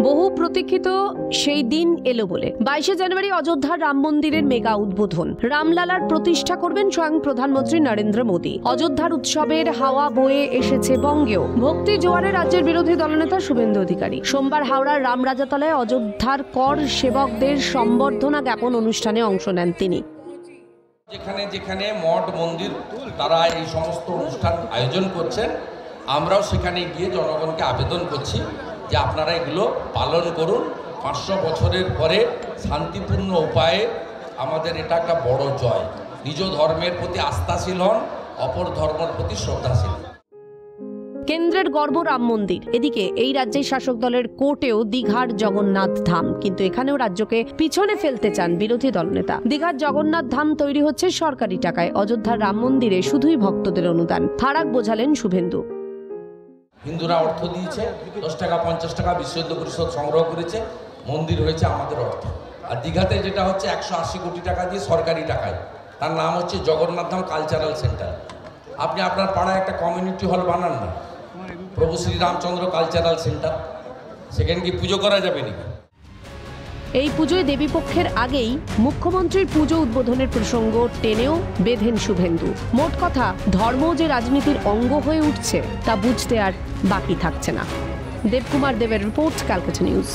বহু প্রতীক্ষিত সেই দিন এলো বলে 22শে জানুয়ারি অযোধ্যার রাম মন্দিরের মেগা উদ্বোধন। রামলালার প্রতিষ্ঠা করবেন স্বয়ং প্রধানমন্ত্রী নরেন্দ্র মোদী। অযোধ্যার উৎসবের হাওয়া বয়ে এসেছে বঙ্গেও। ভক্তি জোয়ারে রাজ্যের বিরোধী দলনেতা শুভেন্দু অধিকারী। সোমবার হাওড়ার রামরাজাতলায় অযোধ্যার কর সেবকদের সম্বর্ধনা জ্ঞাপন অনুষ্ঠানে অংশ নেন তিনি। যেখানে যেখানে মঠ মন্দির তারা এই সমস্ত অনুষ্ঠান আয়োজন করছেন, আমরাও সেখানে গিয়ে জনগণকে আবেদন করছি যে আপনারা এগুলো পালন করুন। 500 বছরের পরে শান্তিপূর্ণ উপায়ে আমাদের এটা একটা বড় জয়। নিজ ধর্মের প্রতি আস্থাশীল হন, অপর ধর্মের প্রতি শ্রদ্ধাশীল। কেন্দ্রের গর্ব রাম মন্দির, এদিকে এই রাজ্যের শাসক দলের কোর্টেও দীঘার জগন্নাথ ধাম, কিন্তু এখানেও রাজ্যকে পিছনে ফেলতে চান বিরোধী দলনেতা। দীঘার জগন্নাথ ধাম তৈরি হচ্ছে সরকারি টাকায়, অযোধ্যার রাম মন্দিরে শুধুই ভক্তদের অনুদান। ফারাক বোঝালেন শুভেন্দু। হিন্দুরা অর্থ দিয়েছে, 10 টাকা 50 টাকা বিশ্ব হিন্দু পরিষদ সংগ্রহ করেছে, মন্দির হয়েছে আমাদের অর্থ। আর দীঘাতে যেটা হচ্ছে 180 কোটি টাকা দিয়ে সরকারি টাকায়, তার নাম হচ্ছে জগন্নাথ ধাম কালচারাল সেন্টার। আপনি আপনার পাড়ায় একটা কমিউনিটি হল বানান না, প্রভু শ্রীরামচন্দ্র কালচারাল সেন্টার, সেখানে কি পুজো করা যাবে নাকি? এই পুজোয় দেবীপক্ষের আগেই মুখ্যমন্ত্রীর পুজো উদ্বোধনের প্রসঙ্গ টেনেও বেঁধেন শুভেন্দু। মোট কথা, ধর্ম যে রাজনীতির অঙ্গ হয়ে উঠছে তা বুঝতে আর বাকি থাকছে না। দেবকুমার দেবের রিপোর্ট, ক্যালকাটা নিউজ।